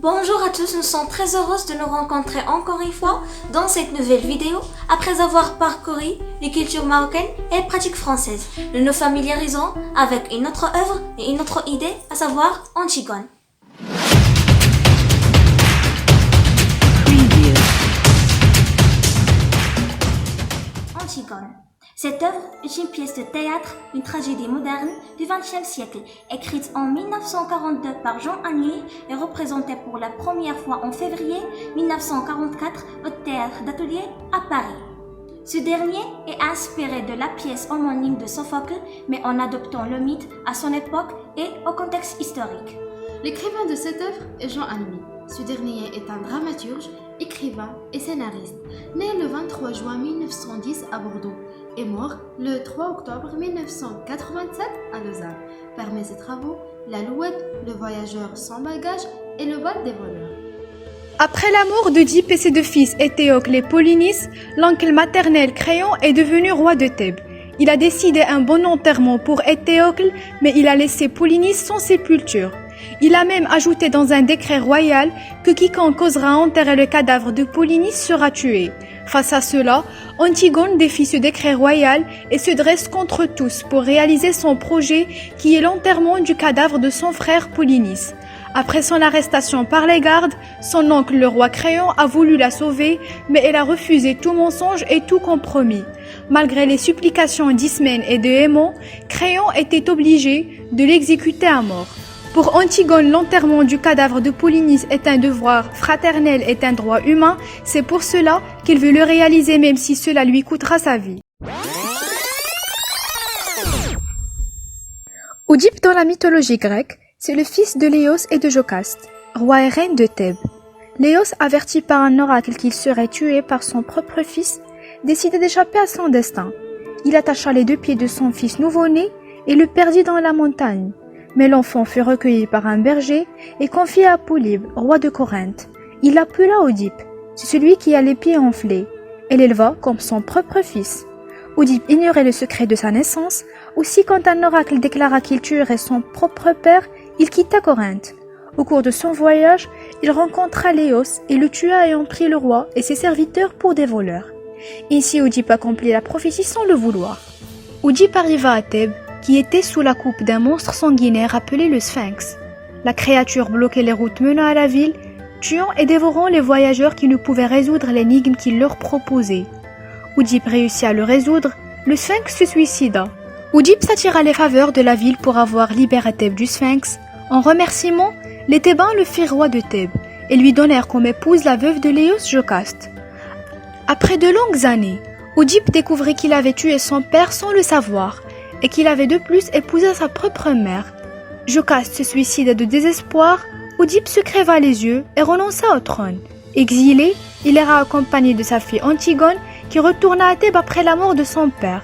Bonjour à tous, nous sommes très heureuses de nous rencontrer encore une fois dans cette nouvelle vidéo après avoir parcouru les cultures marocaines et les pratiques françaises. Nous nous familiarisons avec une autre œuvre et une autre idée, à savoir Antigone. Antigone. Cette œuvre est une pièce de théâtre, une tragédie moderne du XXe siècle, écrite en 1942 par Jean Anouilh et représentée pour la première fois en février 1944 au théâtre d'Atelier à Paris. Ce dernier est inspiré de la pièce homonyme de Sophocle, mais en adoptant le mythe à son époque et au contexte historique. L'écrivain de cette œuvre est Jean Anouilh. Ce dernier est un dramaturge, écrivain et scénariste, né le 23 juin 1910 à Bordeaux et mort le 3 octobre 1987 à Lausanne. Parmi ses travaux, L'Alouette, Le voyageur sans bagages et Le bal des voleurs. Après la mort d'Oedipe et ses deux fils Éthéocle et Polynice, l'oncle maternel Créon est devenu roi de Thèbes. Il a décidé un bon enterrement pour Éthéocle, mais il a laissé Polynice sans sépulture. Il a même ajouté dans un décret royal que quiconque osera enterrer le cadavre de Polynice sera tué. Face à cela, Antigone défie ce décret royal et se dresse contre tous pour réaliser son projet qui est l'enterrement du cadavre de son frère Polynice. Après son arrestation par les gardes, son oncle le roi Créon a voulu la sauver, mais elle a refusé tout mensonge et tout compromis. Malgré les supplications d'Ismène et de Hémon, Créon était obligé de l'exécuter à mort. Pour Antigone, l'enterrement du cadavre de Polynice est un devoir fraternel et un droit humain. C'est pour cela qu'il veut le réaliser même si cela lui coûtera sa vie. Oedipe dans la mythologie grecque, c'est le fils de Léos et de Jocaste, roi et reine de Thèbes. Léos, averti par un oracle qu'il serait tué par son propre fils, décida d'échapper à son destin. Il attacha les deux pieds de son fils nouveau-né et le perdit dans la montagne. Mais l'enfant fut recueilli par un berger et confié à Polybe, roi de Corinthe. Il l'appela Oedipe, c'est celui qui a les pieds enflés, et l'éleva comme son propre fils. Oedipe ignorait le secret de sa naissance, aussi quand un oracle déclara qu'il tuerait son propre père, il quitta Corinthe. Au cours de son voyage, il rencontra Léos et le tua ayant pris le roi et ses serviteurs pour des voleurs. Ainsi Oedipe accomplit la prophétie sans le vouloir. Oedipe arriva à Thèbes, qui était sous la coupe d'un monstre sanguinaire appelé le Sphinx. La créature bloquait les routes menant à la ville, tuant et dévorant les voyageurs qui ne pouvaient résoudre l'énigme qu'il leur proposait. Oedipe réussit à le résoudre, le Sphinx se suicida. Oedipe s'attira les faveurs de la ville pour avoir libéré Thèbes du Sphinx. En remerciement, les Thébains le firent roi de Thèbes et lui donnèrent comme épouse la veuve de Léos, Jocaste. Après de longues années, Oedipe découvrit qu'il avait tué son père sans le savoir, et qu'il avait de plus épousé sa propre mère. Jocaste se suicida de désespoir, Oedipe se creva les yeux et renonça au trône. Exilé, il ira accompagné de sa fille Antigone qui retourna à Thèbes après la mort de son père.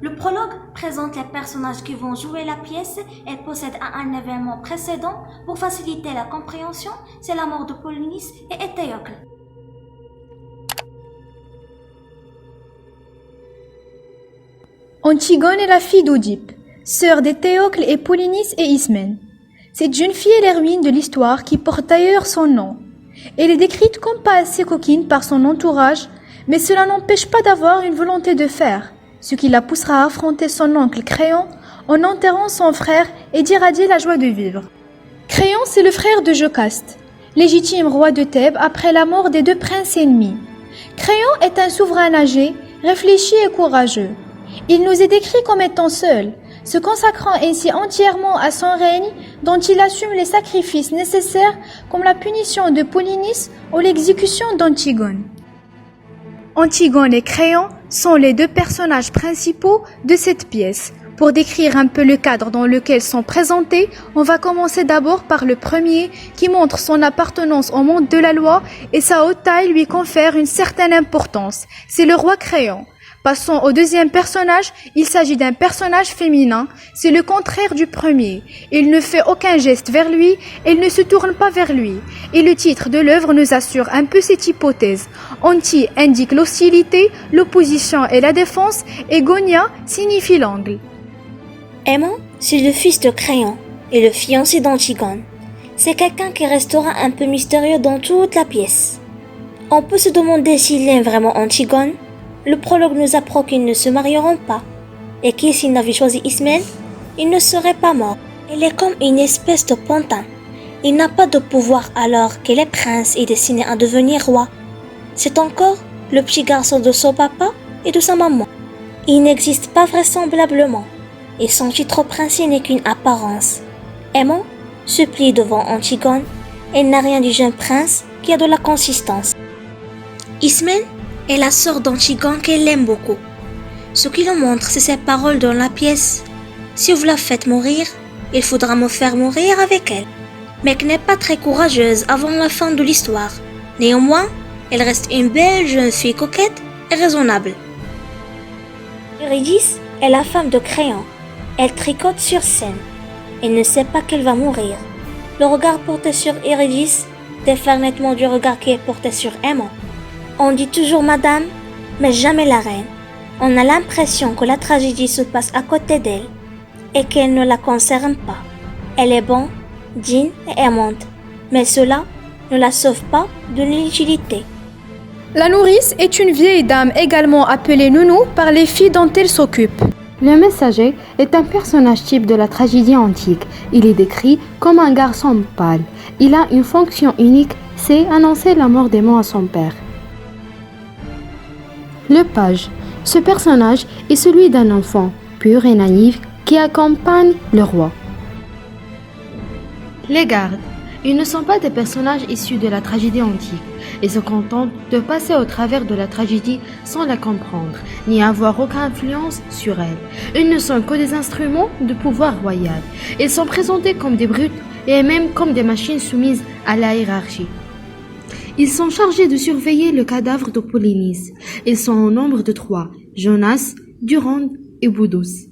Le prologue présente les personnages qui vont jouer la pièce et possède un événement précédent pour faciliter la compréhension, c'est la mort de Polynice et Éthéocle. Antigone est la fille d'Oedipe, sœur d'Éthéocle et Polynice et Ismène. Cette jeune fille est l'héroïne de l'histoire qui porte d'ailleurs son nom. Elle est décrite comme pas assez coquine par son entourage, mais cela n'empêche pas d'avoir une volonté de faire, ce qui la poussera à affronter son oncle Créon en enterrant son frère et d'irradier la joie de vivre. Créon, c'est le frère de Jocaste, légitime roi de Thèbes après la mort des deux princes ennemis. Créon est un souverain âgé, réfléchi et courageux. Il nous est décrit comme étant seul, se consacrant ainsi entièrement à son règne dont il assume les sacrifices nécessaires comme la punition de Polynice ou l'exécution d'Antigone. Antigone et Créon sont les deux personnages principaux de cette pièce. Pour décrire un peu le cadre dans lequel sont présentés, on va commencer d'abord par le premier qui montre son appartenance au monde de la loi et sa haute taille lui confère une certaine importance. C'est le roi Créon. Passons au deuxième personnage, il s'agit d'un personnage féminin, c'est le contraire du premier. Il ne fait aucun geste vers lui, elle ne se tourne pas vers lui. Et le titre de l'œuvre nous assure un peu cette hypothèse. Anti indique l'hostilité, l'opposition et la défense, et Gonia signifie l'angle. Aimant, c'est le fils de Créon et le fiancé d'Antigone. C'est quelqu'un qui restera un peu mystérieux dans toute la pièce. On peut se demander s'il aime vraiment Antigone. Le prologue nous apprend qu'ils ne se marieront pas, et que s'il n'avait choisi Ismène, il ne serait pas mort. Elle est comme une espèce de pantin. Il n'a pas de pouvoir alors qu'il est prince et destiné à devenir roi. C'est encore le petit garçon de son papa et de sa maman. Il n'existe pas vraisemblablement, et son titre princier n'est qu'une apparence. Aimant se plie devant Antigone, elle n'a rien du jeune prince qui a de la consistance. Ismène est la sœur d'Antigone qu'elle aime beaucoup. Ce qui nous montre, c'est ses paroles dans la pièce. Si vous la faites mourir, il faudra me faire mourir avec elle. Mais qu'elle n'est pas très courageuse avant la fin de l'histoire. Néanmoins, elle reste une belle jeune fille coquette et raisonnable. Eurydice est la femme de Créon. Elle tricote sur scène. Elle ne sait pas qu'elle va mourir. Le regard porté sur Eurydice diffère nettement du regard qui est porté sur Aimant. On dit toujours madame, mais jamais la reine. On a l'impression que la tragédie se passe à côté d'elle et qu'elle ne la concerne pas. Elle est bonne, digne et aimante, mais cela ne la sauve pas de l'inutilité. La nourrice est une vieille dame également appelée Nounou par les filles dont elle s'occupe. Le messager est un personnage type de la tragédie antique. Il est décrit comme un garçon pâle. Il a une fonction unique, c'est annoncer la mort d'aimant à son père. Le page. Ce personnage est celui d'un enfant, pur et naïf, qui accompagne le roi. Les gardes. Ils ne sont pas des personnages issus de la tragédie antique. Ils se contentent de passer au travers de la tragédie sans la comprendre, ni avoir aucune influence sur elle. Ils ne sont que des instruments de pouvoir royal. Ils sont présentés comme des brutes et même comme des machines soumises à la hiérarchie. Ils sont chargés de surveiller le cadavre de Polynice. Ils sont au nombre de 3, Jonas, Durande et Boudos.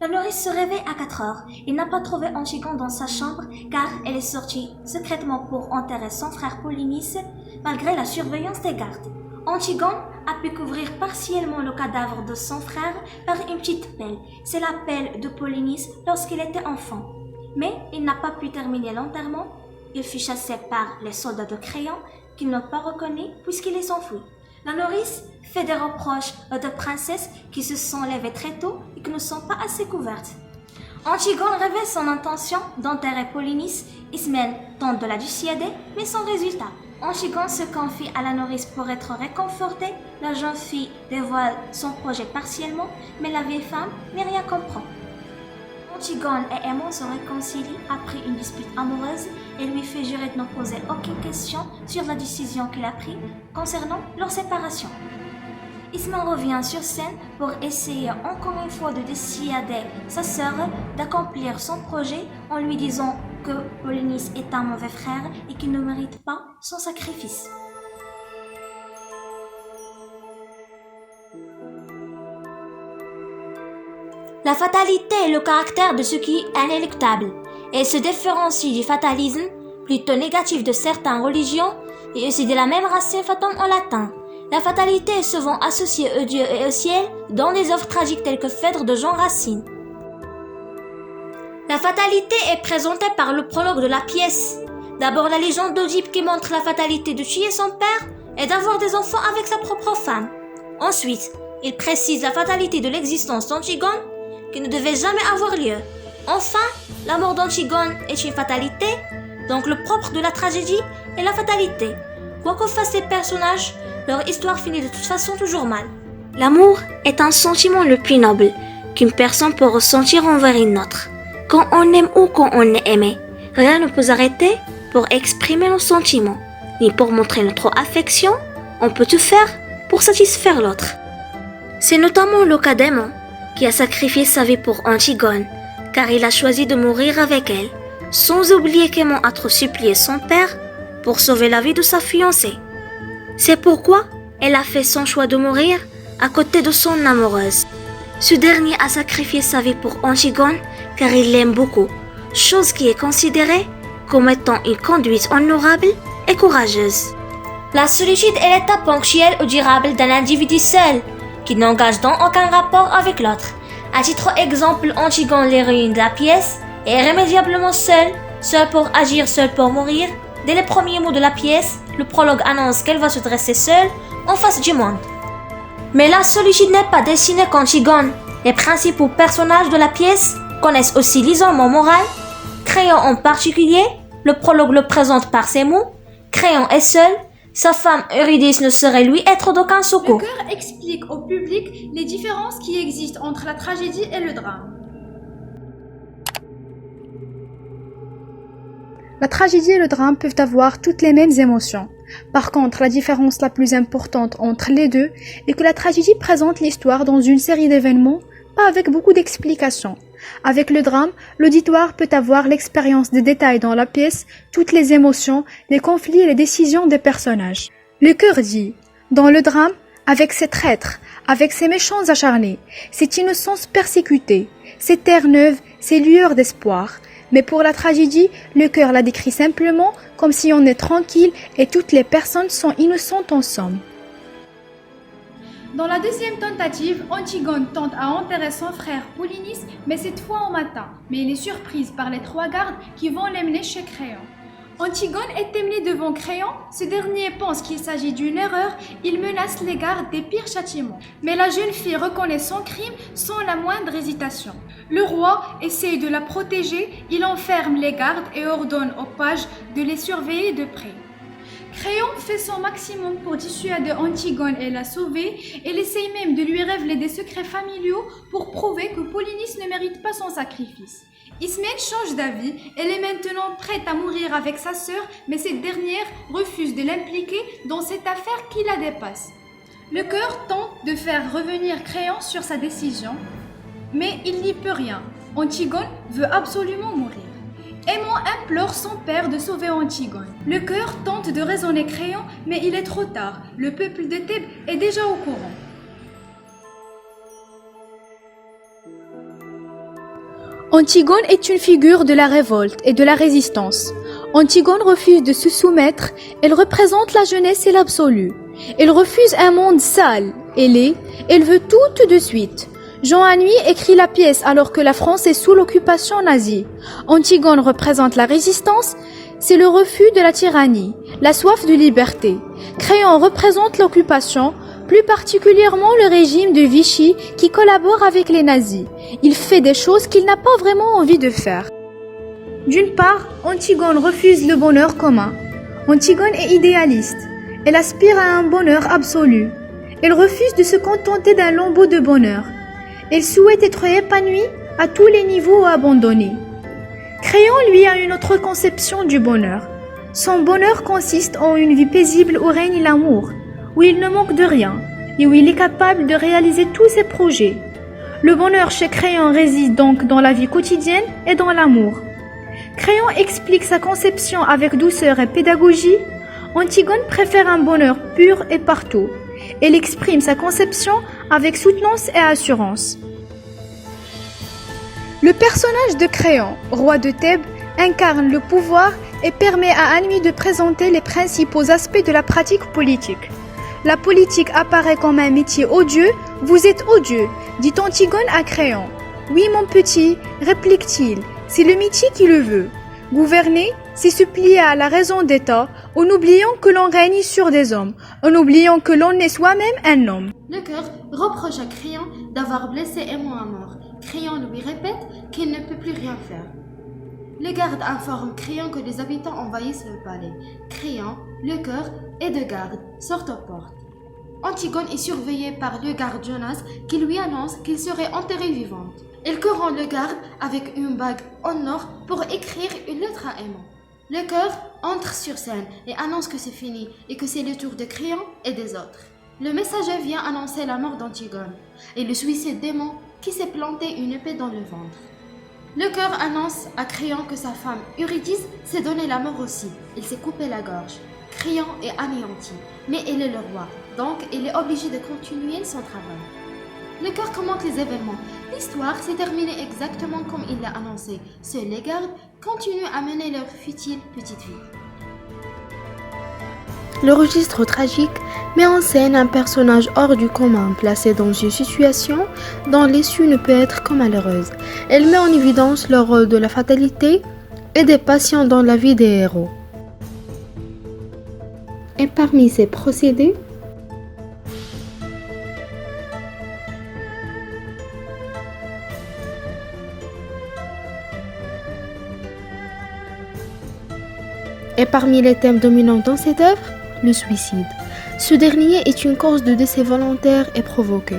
La nourrice se réveille à 4 heures. Il n'a pas trouvé Antigone dans sa chambre car elle est sortie secrètement pour enterrer son frère Polynice malgré la surveillance des gardes. Antigone a pu couvrir partiellement le cadavre de son frère par une petite pelle. C'est la pelle de Polynice lorsqu'il était enfant. Mais il n'a pas pu terminer l'enterrement. Il fut chassé par les soldats de Créon qu'il n'a pas reconnu puisqu'il est enfui. La nourrice fait des reproches aux deux princesses qui se sont levées très tôt et qui ne sont pas assez couvertes. Antigone révèle son intention d'enterrer Polynice. Ismène tente de la dissuader, mais sans résultat. Antigone se confie à la nourrice pour être réconfortée. La jeune fille dévoile son projet partiellement, mais la vieille femme n'est rien comprend. Antigone et Aimant se réconcilient après une dispute amoureuse et lui fait jurer de ne poser aucune question sur la décision qu'il a prise concernant leur séparation. Ismène revient sur scène pour essayer encore une fois de dissuader sa sœur d'accomplir son projet en lui disant que Polynice est un mauvais frère et qu'il ne mérite pas son sacrifice. La fatalité est le caractère de ce qui est inéluctable. Elle se différencie du fatalisme, plutôt négatif de certaines religions, et aussi de la même racine fatum en latin. La fatalité est souvent associée aux dieux et au ciel dans des œuvres tragiques telles que Phèdre de Jean Racine. La fatalité est présentée par le prologue de la pièce. D'abord la légende d'Oedipe qui montre la fatalité de tuer son père et d'avoir des enfants avec sa propre femme. Ensuite, il précise la fatalité de l'existence d'Antigone qui ne devait jamais avoir lieu. Enfin, la mort d'Antigone est une fatalité, donc le propre de la tragédie est la fatalité. Quoi que fassent ces personnages, leur histoire finit de toute façon toujours mal. L'amour est un sentiment le plus noble qu'une personne peut ressentir envers une autre. Quand on aime ou quand on est aimé, rien ne peut arrêter pour exprimer nos sentiments, ni pour montrer notre affection. On peut tout faire pour satisfaire l'autre. C'est notamment le cas d'Aimant, qui a sacrifié sa vie pour Antigone, car il a choisi de mourir avec elle, sans oublier qu'Aimon a trop supplié son père pour sauver la vie de sa fiancée. C'est pourquoi elle a fait son choix de mourir à côté de son amoureuse. Ce dernier a sacrifié sa vie pour Antigone car il l'aime beaucoup, chose qui est considérée comme étant une conduite honorable et courageuse. La solitude est l'état ponctuel ou durable d'un individu seul, qui n'engage donc aucun rapport avec l'autre. À titre exemple, Antigone, l'héroïne de la pièce, est irrémédiablement seule pour agir, seule pour mourir. Dès les premiers mots de la pièce, le prologue annonce qu'elle va se dresser seule en face du monde. Mais la solitude n'est pas destinée qu'Antigone. Les principaux personnages de la pièce connaissent aussi l'isolement moral. Créon en particulier, le prologue le présente par ces mots. Créon est seul, sa femme Eurydice ne saurait lui être d'aucun secours. Le chœur explique au public les différences qui existent entre la tragédie et le drame. La tragédie et le drame peuvent avoir toutes les mêmes émotions. Par contre, la différence la plus importante entre les deux est que la tragédie présente l'histoire dans une série d'événements, pas avec beaucoup d'explications. Avec le drame, l'auditoire peut avoir l'expérience des détails dans la pièce, toutes les émotions, les conflits et les décisions des personnages. Le chœur dit, dans le drame, avec ses traîtres, avec ses méchants acharnés, cette innocence persécutée, ces terres neuves, ces lueurs d'espoir. Mais pour la tragédie, le chœur la décrit simplement comme si on est tranquille et toutes les personnes sont innocentes en somme. Dans la deuxième tentative, Antigone tente à enterrer son frère Polynice, mais cette fois au matin. Mais elle est surprise par les 3 gardes qui vont l'emmener chez Créon. Antigone est emmenée devant Créon. Ce dernier pense qu'il s'agit d'une erreur. Il menace les gardes des pires châtiments. Mais la jeune fille reconnaît son crime sans la moindre hésitation. Le roi essaye de la protéger. Il enferme les gardes et ordonne aux pages de les surveiller de près. Créon fait son maximum pour dissuader Antigone et la sauver. Elle essaye même de lui révéler des secrets familiaux pour prouver que Polynice ne mérite pas son sacrifice. Ismène change d'avis, elle est maintenant prête à mourir avec sa sœur, mais cette dernière refuse de l'impliquer dans cette affaire qui la dépasse. Le chœur tente de faire revenir Créon sur sa décision, mais il n'y peut rien. Antigone veut absolument mourir. Aimon implore son père de sauver Antigone. Le chœur tente de raisonner Créon, mais il est trop tard. Le peuple de Thèbes est déjà au courant. Antigone est une figure de la révolte et de la résistance. Antigone refuse de se soumettre, elle représente la jeunesse et l'absolu. Elle refuse un monde sale et laid, elle veut tout de suite. Jean Anouilh écrit la pièce alors que la France est sous l'occupation nazie. Antigone représente la résistance, c'est le refus de la tyrannie, la soif de liberté. Créon représente l'occupation, plus particulièrement le régime de Vichy qui collabore avec les nazis. Il fait des choses qu'il n'a pas vraiment envie de faire. D'une part, Antigone refuse le bonheur commun. Antigone est idéaliste. Elle aspire à un bonheur absolu. Elle refuse de se contenter d'un lambeau de bonheur. Elle souhaite être épanouie à tous les niveaux ou abandonnée. Créon, lui, a une autre conception du bonheur. Son bonheur consiste en une vie paisible où règne l'amour, où il ne manque de rien et où il est capable de réaliser tous ses projets. Le bonheur chez Créon réside donc dans la vie quotidienne et dans l'amour. Créon explique sa conception avec douceur et pédagogie. Antigone préfère un bonheur pur et partout. Elle exprime sa conception avec soutenance et assurance. Le personnage de Créon, roi de Thèbes, incarne le pouvoir et permet à Anouilh de présenter les principaux aspects de la pratique politique. La politique apparaît comme un métier odieux. « Vous êtes odieux », dit Antigone à Créon. « Oui, mon petit », réplique-t-il, « c'est le métier qui le veut. Gouverner, c'est se plier à la raison d'État, en oubliant que l'on règne sur des hommes, en oubliant que l'on est soi-même un homme. » Le chœur reproche à Créon d'avoir blessé Aimon à mort. Créon lui répète qu'il ne peut plus rien faire. Le garde informe Créon que les habitants envahissent le palais. Créon, le chœur et 2 gardes sortent aux portes. Antigone est surveillée par le garde Jonas qui lui annonce qu'il serait enterré vivante. Elle couronne le garde avec une bague en or pour écrire une lettre à Aimon. Le chœur entre sur scène et annonce que c'est fini et que c'est le tour de Créon et des autres. Le messager vient annoncer la mort d'Antigone et le suicide d'Aimon qui s'est planté une épée dans le ventre. Le cœur annonce à Créon que sa femme Eurydice s'est donné la mort aussi. Il s'est coupé la gorge. Créon est anéanti, mais il est le roi, donc il est obligé de continuer son travail. Le cœur commente les événements. L'histoire s'est terminée exactement comme il l'a annoncé. Seuls les gardes continuent à mener leur futile petite vie. Le registre tragique met en scène un personnage hors du commun, placé dans une situation dont l'issue ne peut être que malheureuse. Elle met en évidence le rôle de la fatalité et des passions dans la vie des héros. Et parmi ces procédés, parmi les thèmes dominants dans cette œuvre, le suicide. Ce dernier est une cause de décès volontaire et provoqué.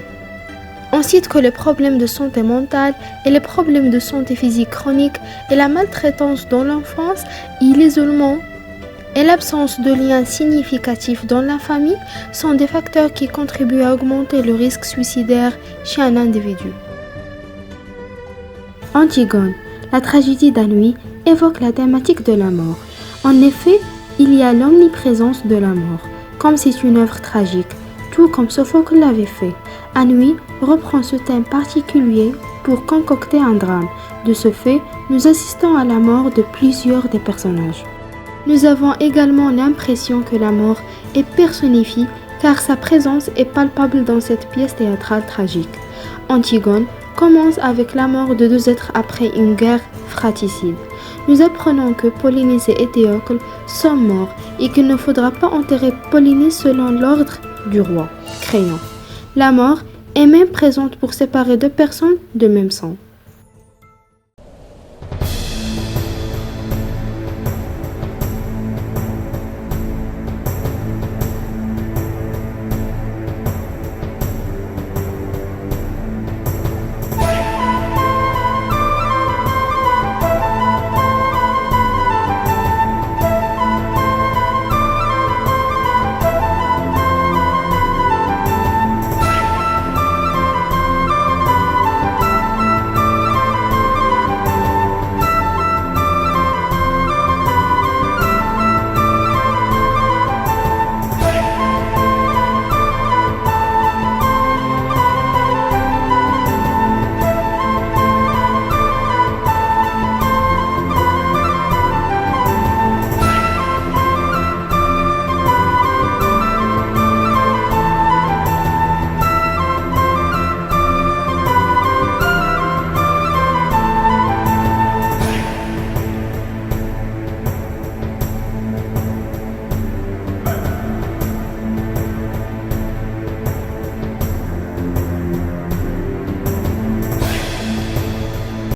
On cite que les problèmes de santé mentale et les problèmes de santé physique chronique et la maltraitance dans l'enfance et l'isolement et l'absence de liens significatifs dans la famille sont des facteurs qui contribuent à augmenter le risque suicidaire chez un individu. Antigone, la tragédie d'Anouilh, évoque la thématique de la mort. En effet, il y a l'omniprésence de la mort, comme c'est une œuvre tragique, tout comme Sophocle l'avait fait. Anouilh reprend ce thème particulier pour concocter un drame. De ce fait, nous assistons à la mort de plusieurs des personnages. Nous avons également l'impression que la mort est personnifiée car sa présence est palpable dans cette pièce théâtrale tragique. Antigone commence avec la mort de deux êtres après une guerre fratricide. Nous apprenons que Polynice et Théocle sont morts et qu'il ne faudra pas enterrer Polynice selon l'ordre du roi, Créon. La mort est même présente pour séparer deux personnes de même sang.